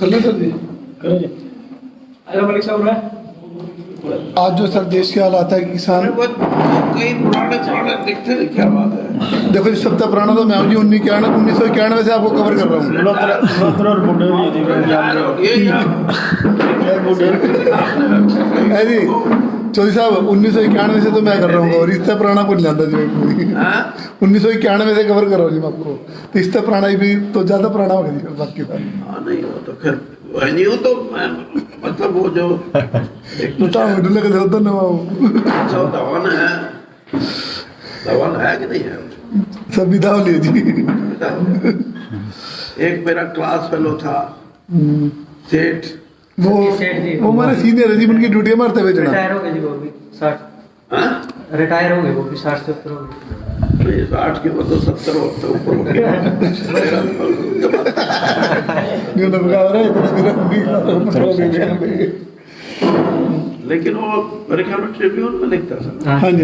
कर ले सर जी। करो जी। हेलो मलिक साहब है। आज जो सर देश के हालात है कि किसान कई पुराने दिखते हैं, क्या बात है। देखो इस सप्ताह पुराना तो मैं हूँ जी 1991 से आपको कवर कर रहा हूँ। बड़ोदरा और बुड्ढे भी जी है जी चौधरी साहब 1991 से तो मैं कर रहा हूँ और इससे पुराना को नहीं जानता जी मैं कोई। 1991 से कवर कर रहा हूँ जी मैं आपको, तो इससे पुराना ही भी तो ज़्यादा पुराना होगा जी बाकी का। हाँ नहीं हो तो फिर नहीं हो तो मतलब वो जो एक तो ढूंढने का होता ना वो दवान है कि नहीं है। सब विदा हो लिए जी। एक मेरा क्लास फेलो था सेठ, वो हमारे सीनियर है जी, उनकी ड्यूटी मारते हुए जना। रिटायर हो गए जी वो भी 60। रिटायर हो गए वो भी 60 से ऊपर हो गए। 60 के मतलब 70 से ऊपर हो गया। लेकिन वो मेरे ख्याल में ट्रिब्यून में लिखता था। हाँ जी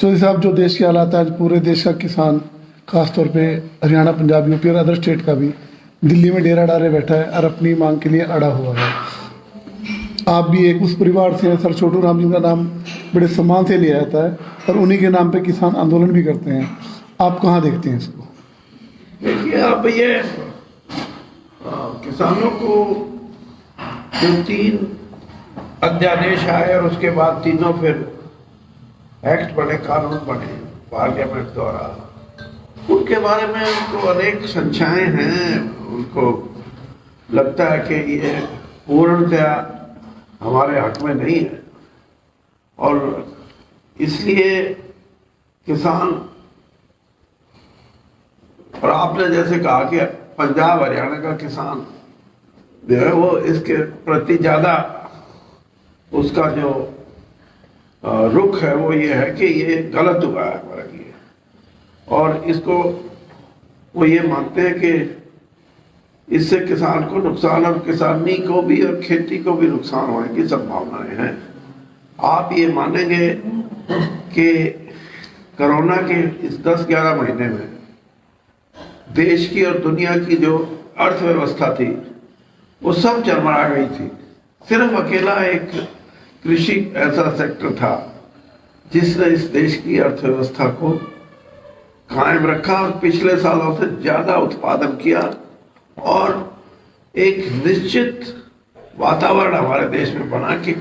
चौधरी साहब जो देश के हालात है आज पूरे देश का किसान खासतौर पे हरियाणा पंजाब यूपी और अदर स्टेट का भी दिल्ली में डेरा डाले बैठा है और अपनी मांग के लिए अड़ा हुआ है। आप भी एक उस परिवार से हैं, सर छोटू राम जी का नाम बड़े सम्मान से लिया जाता है और उन्हीं के नाम पे किसान आंदोलन भी करते हैं। आप कहाँ देखते हैं इसको? देखिए अब ये किसानों को जो 3 अध्यादेश आए और उसके बाद तीनों फिर एक्ट बने, कानून बने पार्लियामेंट द्वारा, उनके बारे में उनको अनेक संशय हैं। उनको लगता है कि ये पूर्णतया हमारे हक में नहीं है और इसलिए किसान, और आपने जैसे कहा कि पंजाब हरियाणा का किसान जो है वो इसके प्रति ज्यादा उसका जो रुख है वो ये है कि ये गलत हुआ है हमारे लिए, और इसको वो ये मानते हैं कि इससे किसान को नुकसान और किसानी को भी और खेती को भी नुकसान होने की संभावनाएं हैं। आप ये मानेंगे कि कोरोना के इस 10-11 महीने में देश की और दुनिया की जो अर्थव्यवस्था थी वो सब चरमरा गई थी। सिर्फ अकेला एक कृषि ऐसा सेक्टर था जिसने इस देश की अर्थव्यवस्था को कायम रखा और पिछले सालों से ज्यादा उत्पादन किया और एक निश्चित वातावरण हमारे देश में बना कि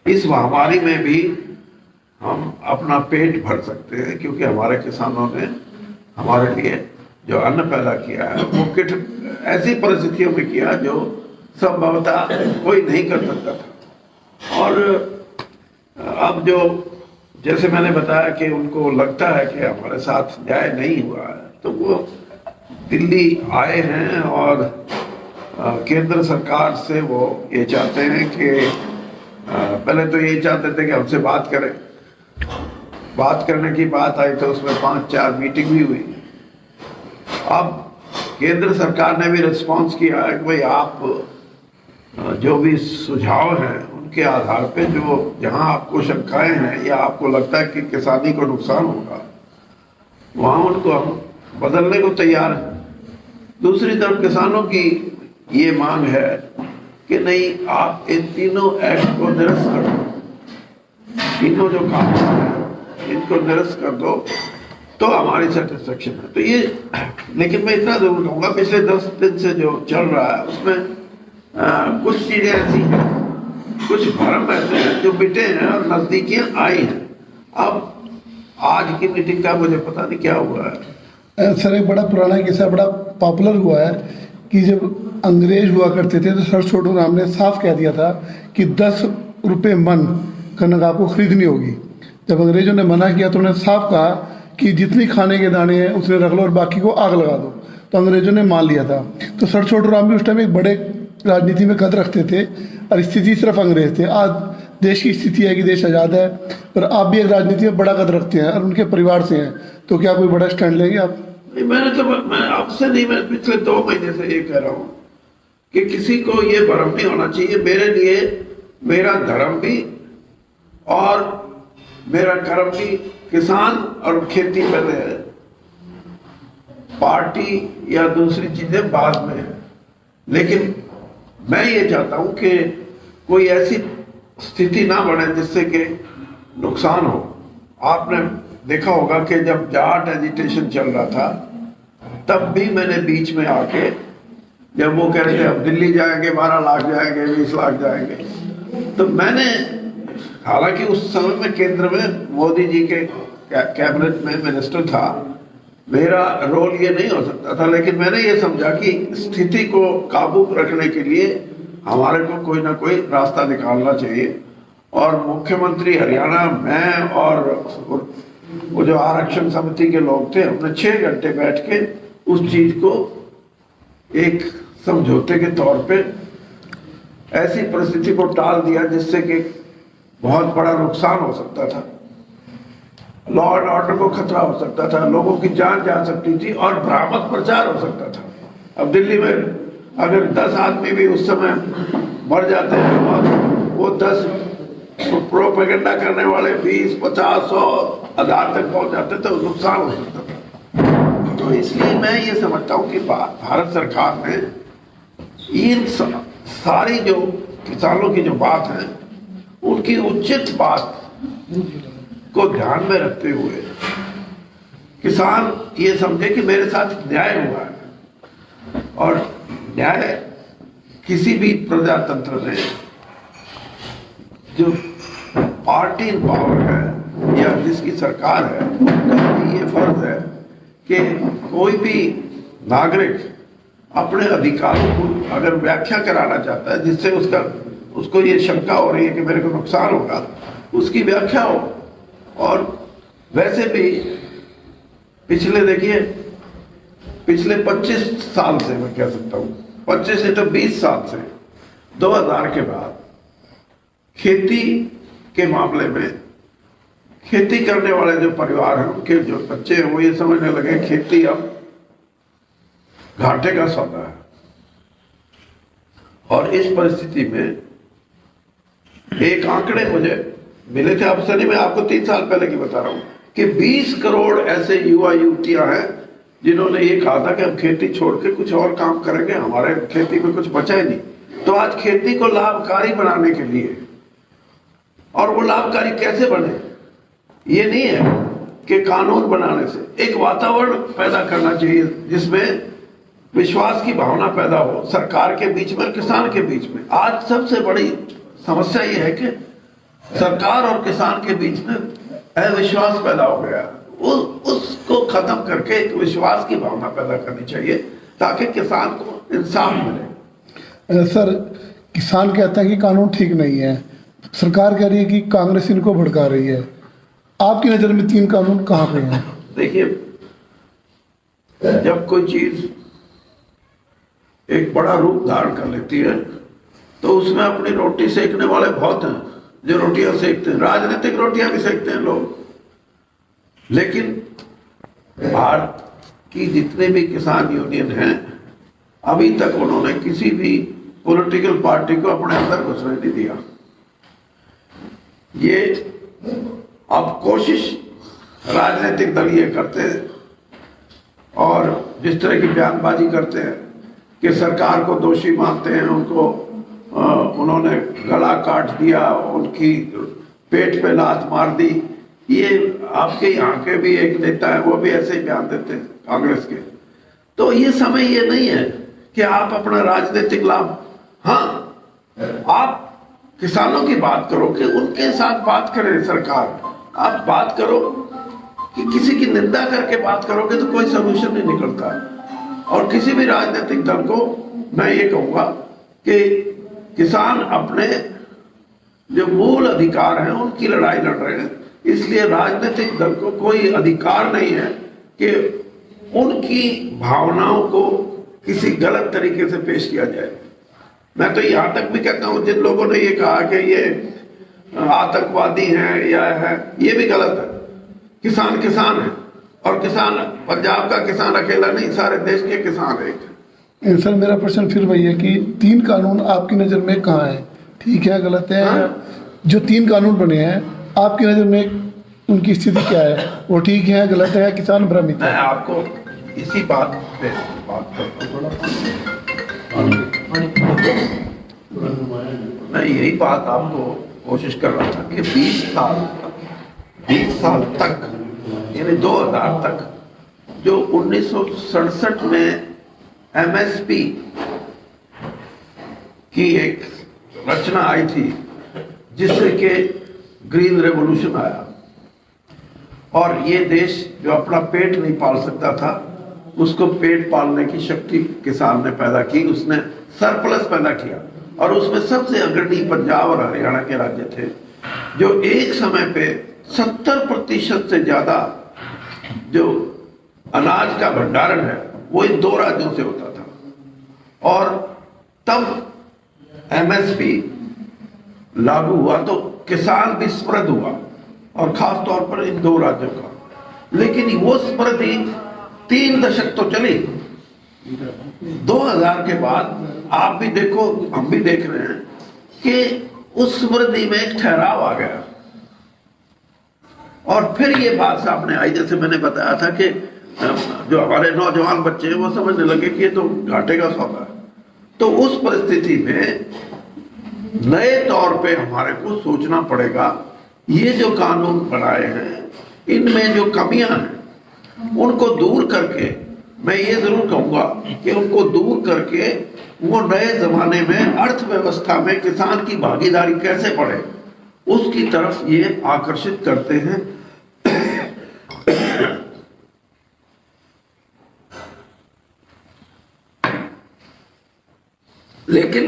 इस महामारी में भी हम अपना पेट भर सकते हैं, क्योंकि हमारे किसानों ने हमारे लिए जो अन्न पैदा किया है वो ऐसी परिस्थितियों में किया जो संभवतः कोई नहीं कर सकता था। और अब जो जैसे मैंने बताया कि उनको लगता है कि हमारे साथ न्याय नहीं हुआ है, तो वो दिल्ली आए हैं और केंद्र सरकार से वो ये चाहते हैं कि पहले तो ये चाहते थे कि हमसे बात करें। बात करने की बात आई तो उसमें 5-4 मीटिंग भी हुई। अब केंद्र सरकार ने भी रिस्पांस किया है कि भाई आप जो भी सुझाव हैं उनके आधार पे जो जहां आपको शंकाएं हैं या आपको लगता है कि किसानी को नुकसान होगा वहां उनको हम बदलने को तैयार हैं। दूसरी तरफ किसानों की ये मांग है कि नहीं, आप इन तीनों एक्ट को निरस्त कर दो, तीनों जो कानून हैं इनको निरस्त कर दो तो हमारी सेटिस्फेक्शन है। तो ये, लेकिन मैं इतना जरूर कहूँगा पिछले 10 दिन से जो चल रहा है उसमें कुछ चीजें ऐसी हैं, कुछ भरम ऐसे हैं जो मिटे हैं और नजदीकियां आई हैं। अब आज की मीटिंग का मुझे पता नहीं क्या हुआ है। सर एक बड़ा पुराना किस्सा बड़ा पॉपुलर हुआ है कि जब अंग्रेज हुआ करते थे तो सर छोटू राम ने साफ कह दिया था कि 10 रुपये मन कनक आपको खरीदनी होगी। जब अंग्रेजों ने मना किया तो उन्होंने साफ कहा कि जितनी खाने के दाने हैं उसने रख लो और बाकी को आग लगा दो, तो अंग्रेजों ने मान लिया था। तो सर छोटू राम भी उस टाइम एक बड़े राजनीति में कद रखते थे और स्थिति सिर्फ अंग्रेज थे। आज देश की स्थिति है कि देश आज़ाद है, पर आप भी एक राजनीति में बड़ा कद रखते हैं और उनके परिवार से हैं, तो क्या कोई बड़ा स्टैंड लेंगे आप? मैं आपसे नहीं, मैं पिछले 2 महीने से ये कह रहा हूँ कि किसी को ये भ्रम नहीं होना चाहिए। मेरे लिए मेरा धर्म भी और मेरा कर्म भी किसान और खेती पहले है। पार्टी या दूसरी चीजें बाद में है, लेकिन मैं ये चाहता हूं कि कोई ऐसी स्थिति ना बने जिससे कि नुकसान हो। आपने देखा होगा कि जब जाट एजिटेशन चल रहा था तब भी मैंने बीच में आके, जब वो कह रहे थे अब दिल्ली जाएंगे 12 लाख जाएंगे 20 लाख जाएंगे, तो मैंने, हालांकि उस समय में केंद्र में मोदी जी के कैबिनेट में मिनिस्टर था, मेरा रोल ये नहीं हो सकता था, लेकिन मैंने ये समझा कि स्थिति को काबू रखने के लिए हमारे को कोई ना कोई रास्ता निकालना चाहिए। और मुख्यमंत्री हरियाणा, मैं और वो जो आरक्षण समिति के लोग थे, हमने 6 घंटे बैठ के उस चीज को एक समझौते के तौर पे ऐसी परिस्थिति को टाल दिया जिससे कि बहुत बड़ा नुकसान हो सकता था, लॉ एंड ऑर्डर को खतरा हो सकता था, लोगों की जान जा सकती थी और भ्रामक प्रचार हो सकता था। अब दिल्ली में अगर 10 आदमी भी उस समय मर जाते हैं और वो 10 प्रोपेगेंडा करने वाले 20, 50, 100 आधार तक पहुंच जाते तो नुकसान हो सकता था। तो इसलिए मैं ये समझता हूं कि भारत सरकार ने इन सारी जो किसानों की जो बात है उनकी उचित बात को ध्यान में रखते हुए किसान ये समझे कि मेरे साथ न्याय हुआ है। और न्याय किसी भी प्रजातंत्र में जो पार्टी इन पावर है या जिसकी सरकार है, उनका ये फर्ज है कि कोई भी नागरिक अपने अधिकारों को अगर व्याख्या कराना चाहता है जिससे उसको ये शंका हो रही है कि मेरे को नुकसान होगा, उसकी व्याख्या हो। और वैसे भी पिछले 25 साल से, मैं कह सकता हूँ 25 से तो 20 साल से, 2000 के बाद खेती के मामले में खेती करने वाले जो परिवार हैं, उनके जो बच्चे हैं, वो ये समझने लगे खेती अब घाटे का सौदा है। और इस परिस्थिति में एक आंकड़े मुझे मिले थे, अब सनी मैं आपको 3 साल पहले की बता रहा हूं कि 20 करोड़ ऐसे युवा युवतियां हैं जिन्होंने ये कहा था कि हम खेती छोड़ के कुछ और काम करेंगे, हमारे खेती में कुछ बचा ही नहीं। तो आज खेती को लाभकारी बनाने के लिए, और वो लाभकारी कैसे बने, ये नहीं है कि कानून बनाने से, एक वातावरण पैदा करना चाहिए जिसमें विश्वास की भावना पैदा हो सरकार के बीच में और किसान के बीच में। आज सबसे बड़ी समस्या ये है कि सरकार और किसान के बीच में अविश्वास पैदा हो गया। उसको खत्म करके एक विश्वास की भावना पैदा करनी चाहिए ताकि किसान को इंसाफ मिले। सर, किसान कहता है कि कानून ठीक नहीं है, सरकार कह रही है कि कांग्रेस इनको भड़का रही है। आपकी नजर में 3 कानून कहाँ पे हैं? देखिए, जब कोई चीज एक बड़ा रूप धारण कर लेती है तो उसमें अपनी रोटी सेकने वाले बहुत हैं जो रोटियां सेकते हैं, राजनीतिक रोटियां भी सेकते हैं लोग। लेकिन भारत की जितने भी किसान यूनियन हैं, अभी तक उन्होंने किसी भी पॉलिटिकल पार्टी को अपने अंदर घुसने नहीं दिया। ये अब कोशिश राजनीतिक दल ये करते हैं और जिस तरह की बयानबाजी करते हैं कि सरकार को दोषी मानते हैं, उन्होंने गला काट दिया, उनकी पेट पे लात मार दी। ये आपके यहाँ के भी एक नेता है, वो भी ऐसे ही बयान देते हैं कांग्रेस के। तो ये समय ये नहीं है कि आप अपना राजनीतिक लाभ, हाँ आप किसानों की बात करो कि उनके साथ बात करें सरकार, आप बात करो कि किसी की निंदा करके बात करोगे तो कोई सोल्यूशन नहीं निकलता। और किसी भी राजनीतिक दल को मैं ये कहूँगा कि किसान अपने जो मूल अधिकार हैं उनकी लड़ाई लड़ रहे हैं, इसलिए राजनीतिक दल को कोई अधिकार नहीं है कि उनकी भावनाओं को किसी गलत तरीके से पेश किया जाए। मैं तो यहाँ तक भी कहता हूँ, जिन लोगों ने ये कहा कि ये आतंकवादी हैं या है, ये भी गलत है। किसान किसान है, और किसान पंजाब का किसान अकेला नहीं, सारे देश के किसान है। सर, मेरा प्रश्न फिर वही है कि 3 कानून आपकी नज़र में कहाँ है, ठीक है गलत है? जो 3 कानून बने हैं आपकी नज़र में उनकी स्थिति क्या है, वो ठीक है गलत है, किसान भ्रमित है? मैं आपको इसी बात पे बात करता हूँ थोड़ा। मैं यही बात आपको कोशिश कर रहा था कि 20 साल तक यानी 2000 तक जो 1967 में एमएसपी की एक रचना आई थी जिससे कि ग्रीन रेवोल्यूशन आया और ये देश जो अपना पेट नहीं पाल सकता था उसको पेट पालने की शक्ति किसान ने पैदा की, उसने सरप्लस पैदा किया और उसमें सबसे अग्रणी पंजाब और हरियाणा के राज्य थे जो एक समय पे 70% से ज्यादा जो अनाज का भंडारण है वो इन 2 राज्यों से होता था। और तब एमएसपी लागू हुआ तो किसान भी समृद्ध हुआ और खास तौर पर इन 2 राज्यों का, लेकिन वो समृद्धि 3 दशक तो चली। 2000 के बाद आप भी देखो हम भी देख रहे हैं कि उस समृद्धि में एक ठहराव आ गया और फिर ये बात सामने आई, जैसे मैंने बताया था कि जो हमारे नौजवान बच्चे हैं वो समझने लगे कि ये तो घाटे का सौदा है। तो उस परिस्थिति में नए तौर पे हमारे को सोचना पड़ेगा, ये जो कानून बनाए हैं इनमें जो कमियां हैं उनको दूर करके, मैं ये जरूर कहूंगा कि उनको दूर करके वो नए जमाने में अर्थव्यवस्था में किसान की भागीदारी कैसे बढ़े उसकी तरफ ये आकर्षित करते हैं। लेकिन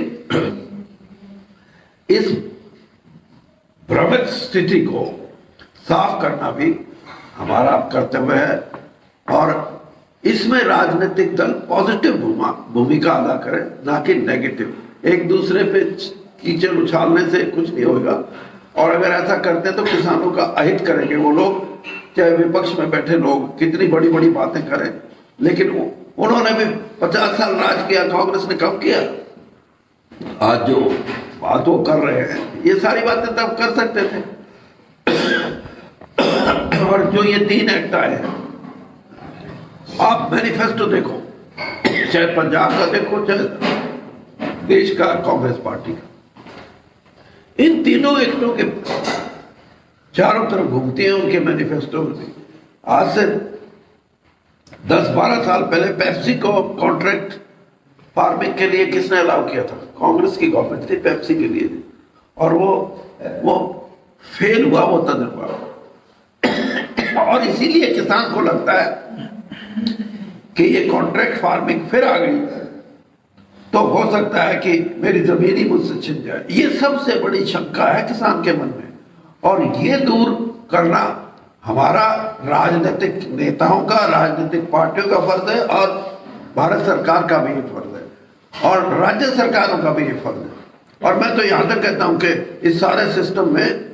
इस भ्रमित स्थिति को साफ करना भी हमारा कर्तव्य है और इसमें राजनीतिक दल पॉजिटिव भूमिका अदा करें, ना कि नेगेटिव। एक दूसरे पे कीचड़ उछालने से कुछ नहीं होगा और अगर ऐसा करते हैं तो किसानों का अहित करेंगे वो लोग, चाहे विपक्ष में बैठे लोग कितनी बड़ी बड़ी बातें करें, लेकिन उन्होंने भी 50 साल राज किया, कांग्रेस ने कब किया। आज जो बात वो कर रहे हैं ये सारी बातें तब कर सकते थे। और जो ये 3 एक्ट आए हैं, आप मैनिफेस्टो देखो, चाहे पंजाब का देखो चाहे देश का कांग्रेस पार्टी का, इन तीनों एक्टों के चारों तरफ घूमती हैं उनके मैनिफेस्टो में। आज से 10-12 साल पहले पेप्सी को कॉन्ट्रैक्ट फार्मिंग के लिए किसने अलाउ किया था? कांग्रेस की गवर्नमेंट थी, पेप्सी के लिए थी और वो फेल हुआ, वो तजर्बा। और इसीलिए किसान को लगता है कि ये कॉन्ट्रैक्ट फार्मिंग फिर आ गई तो हो सकता है कि मेरी जमीन ही मुझसे छिन जाए। ये सबसे बड़ी शंका है किसान के मन में और ये दूर करना हमारा राजनीतिक नेताओं का, राजनीतिक पार्टियों का फर्ज है और भारत सरकार का भी ये फर्ज है और राज्य सरकारों का भी ये फर्ज है। और मैं तो यहां तक कहता हूं कि इस सारे सिस्टम में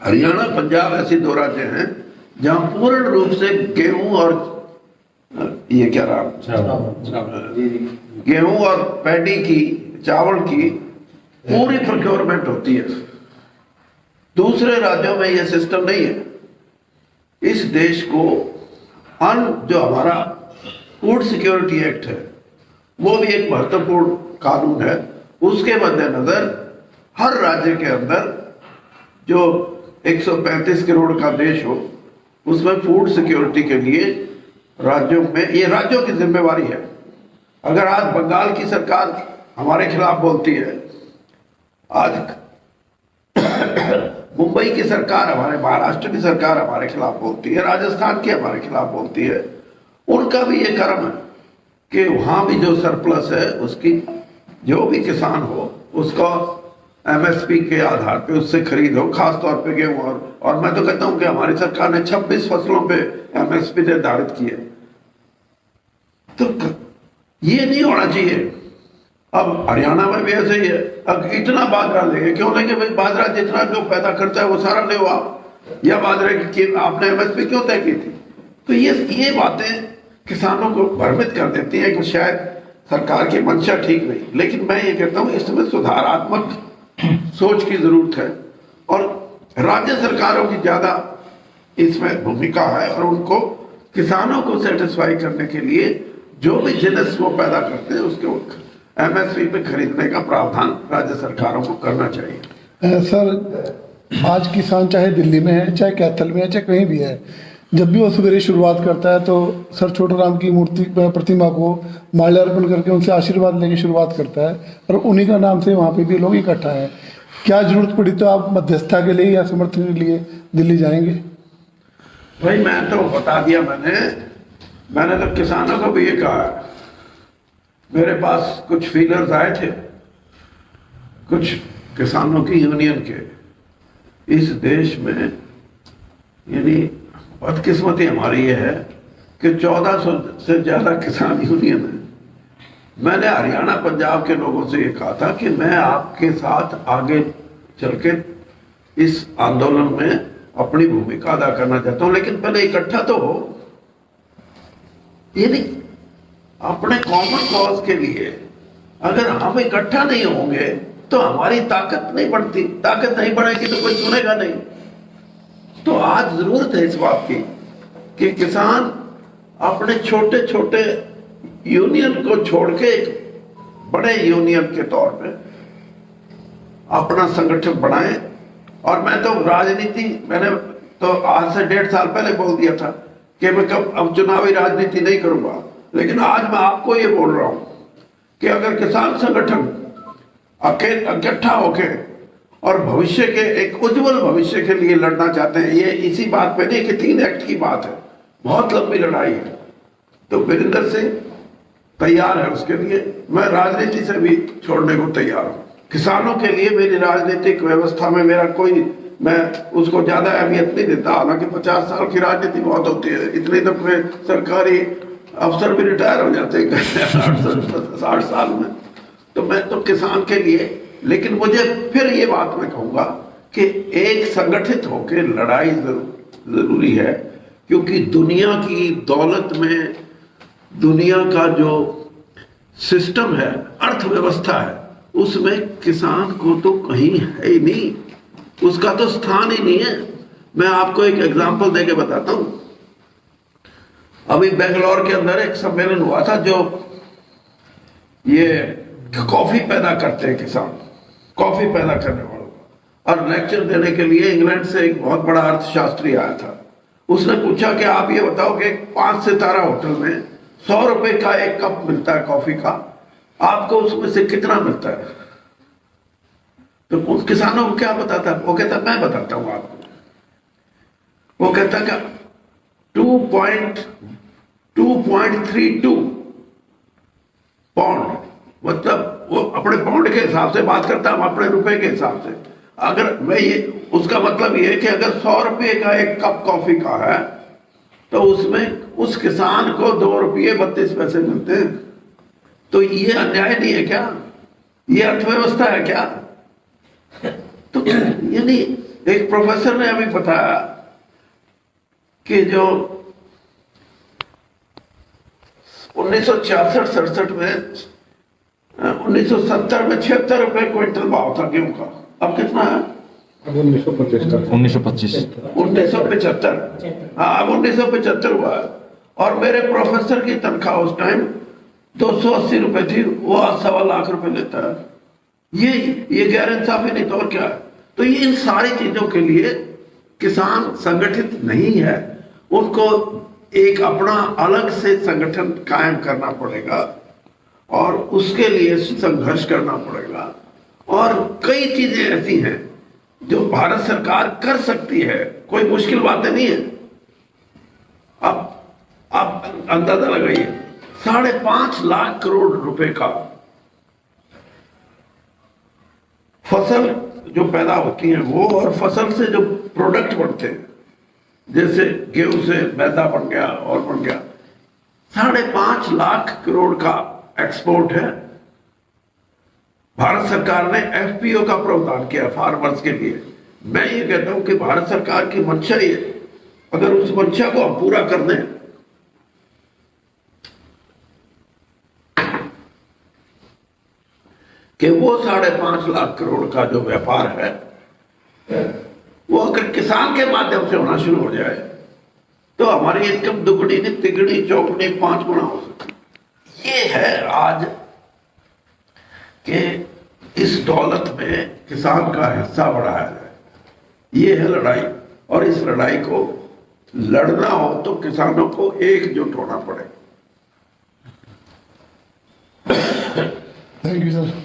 हरियाणा पंजाब ऐसे 2 राज्य हैं जहां पूर्ण रूप से गेहूं और ये क्या रहा गेहूं और पैडी की, चावल की पूरी प्रोक्योरमेंट होती है। दूसरे राज्यों में यह सिस्टम नहीं है। इस देश को जो हमारा फूड सिक्योरिटी एक्ट है वो भी एक महत्वपूर्ण कानून है। उसके मद्देनजर हर राज्य के अंदर जो 135 करोड़ का देश हो उसमें फूड सिक्योरिटी के लिए राज्यों में, ये राज्यों की जिम्मेवारी है। अगर आज बंगाल की सरकार हमारे खिलाफ बोलती है, आज मुंबई की सरकार हमारे, महाराष्ट्र की सरकार हमारे खिलाफ बोलती है, राजस्थान की हमारे खिलाफ बोलती है, उनका भी ये कर्म है कि वहां भी जो सरप्लस है उसकी जो भी किसान हो उसको एमएसपी के आधार पे उससे खरीदो, खास तौर पे गेहूं। और मैं तो कहता हूं कि हमारी सरकार ने 26 फसलों पे एमएसपी निर्धारित की है। तो ये नहीं होना चाहिए। अब हरियाणा में भी ऐसे ही है। अब इतना बाजरा लेंगे, क्यों लेंगे भाई? बाजरा जितना जो पैदा करता है वो सारा ले आप, या बाजरे की आपने एमएसपी क्यों तय की थी? तो ये बातें किसानों को भ्रमित कर देती है कि शायद सरकार की मंशा ठीक नहीं। लेकिन मैं ये कहता हूं इसमें सुधारात्मक सोच की जरूरत है और राज्य सरकारों की ज्यादा इसमें भूमिका है और उनको किसानों को सेटिस्फाई करने के लिए जो भी जिन्स वो पैदा करते हैं उसके एमएसपी पे खरीदने का प्रावधान राज्य सरकारों को करना चाहिए। सर आज किसान चाहे दिल्ली में है, चाहे कैथल में है, चाहे कहीं भी है, जब भी वो सवेरे शुरुआत करता है तो सर छोटू राम की मूर्ति प्रतिमा को माल्यार्पण करके उनसे आशीर्वाद लेके शुरुआत करता है और उन्हीं का नाम से वहाँ पे भी लोग इकट्ठा है। क्या जरूरत पड़ी तो आप मध्यस्थता के लिए या समर्थन के लिए दिल्ली जाएंगे? भाई मैं तो बता दिया, मैंने तो किसानों को भी ये कहा है। मेरे पास कुछ फीलर्स आए थे, कुछ किसानों की यूनियन के। इस देश में यानी बदकिस्मती हमारी ये है कि 1400 से ज्यादा किसान यूनियन है। मैंने हरियाणा पंजाब के लोगों से ये कहा था कि मैं आपके साथ आगे चल के इस आंदोलन में अपनी भूमिका अदा करना चाहता हूं, लेकिन पहले इकट्ठा तो हो। यानी अपने कॉमन कॉज के लिए अगर हम इकट्ठा नहीं होंगे तो हमारी ताकत नहीं बढ़ती। ताकत नहीं बढ़ेगी तो कोई सुनेगा नहीं। तो आज जरूरत है इस बात की कि किसान अपने छोटे छोटे यूनियन को छोड़ के एक बड़े यूनियन के तौर पे अपना संगठन बनाए। और मैं तो राजनीति, मैंने तो आज से 1.5 साल पहले बोल दिया था कि मैं कब अब चुनावी राजनीति नहीं करूंगा, लेकिन आज मैं आपको ये बोल रहा हूं कि अगर किसान संगठन इकट्ठा होके और भविष्य के एक उज्जवल भविष्य के लिए लड़ना चाहते हैं, ये इसी बात पे नहीं कि 3 एक्ट की बात है, बहुत लंबी लड़ाई है, तो वीरेंद्र सिंह तैयार है उसके लिए। मैं राजनीति से भी छोड़ने को तैयार हूं। किसानों के लिए मेरी राजनीतिक व्यवस्था में मेरा कोई, मैं उसको ज्यादा अहमियत नहीं देता। हालांकि 50 साल की राजनीति बहुत होती है, इतनी तो कोई सरकारी अफसर भी रिटायर हो जाते हैं 60 साल में। तो मैं तो किसान के लिए, लेकिन मुझे फिर ये बात मैं कहूंगा कि एक संगठित होकर लड़ाई जरूरी है, क्योंकि दुनिया की दौलत में दुनिया का जो सिस्टम है, अर्थव्यवस्था है, उसमें किसान को तो कहीं है ही नहीं, उसका तो स्थान ही नहीं है। मैं आपको एक एग्जांपल देके बताता हूं। अभी बेंगलोर के अंदर एक सम्मेलन हुआ था, जो ये कॉफी पैदा करते हैं किसान, कॉफी पैदा करने वालों को, और लेक्चर देने के लिए इंग्लैंड से एक बहुत बड़ा अर्थशास्त्री आया था। उसने पूछा कि आप ये बताओ कि 5 सितारा होटल में 100 रुपए का एक कप मिलता है कॉफी का, आपको उसमें से कितना मिलता है? तो उन किसानों को क्या बताता? वो कहता मैं बताता हूं आपको। वो कहता क्या 2.32 पाउंड, मतलब वो अपने पाउंड के हिसाब से बात करता है, हम अपने रुपए के हिसाब से। अगर मैं ये, उसका मतलब ये है कि अगर 100 रुपये का एक कप कॉफी का है तो उसमें उस किसान को 2 रुपये 32 पैसे मिलते हैं। तो ये अन्याय नहीं है क्या? ये अर्थव्यवस्था है क्या? तो यानी एक प्रोफेसर ने अभी बताया कि जो 1966-67 में, 1970 में 76 रुपए क्विंटल भाव था गेहूं का। अब कितना है? 1975। हाँ, अब 1975 हुआ है। और मेरे प्रोफेसर की तनख्वाह उस टाइम 280 रुपए थी, वो आज 1.25 लाख रुपए लेता है। ये गैर इंसाफी नहीं तो और क्या है? तो ये इन सारी चीजों के लिए किसान संगठित नहीं है, उनको एक अपना अलग से संगठन कायम करना पड़ेगा और उसके लिए संघर्ष करना पड़ेगा। और कई चीजें ऐसी हैं जो भारत सरकार कर सकती है, कोई मुश्किल बातें नहीं है। अब आप अंदाजा लगाइए, 5.5 लाख करोड़ रुपए का फसल जो पैदा होती है वो, और फसल से जो प्रोडक्ट बनते हैं, जैसे गेहूं से मैदा बन गया और बन गया, 5.5 लाख करोड़ का एक्सपोर्ट है। भारत सरकार ने एफपीओ का प्रावधान किया फार्मर्स के लिए। मैं ये कहता हूं कि भारत सरकार की मंशा ये, अगर उस मंशा को हम पूरा कर दें कि वो 5.5 लाख करोड़ का जो व्यापार है वो अगर किसान के माध्यम से होना शुरू हो जाए तो हमारी इनकम दुगनी नहीं तिगड़ी चौगुनी 5 गुना हो सकती। ये है आज कि इस दौलत में किसान का हिस्सा बढ़ाया जाए। ये है लड़ाई, और इस लड़ाई को लड़ना हो तो किसानों को एकजुट होना पड़ेगा। Thank you sir.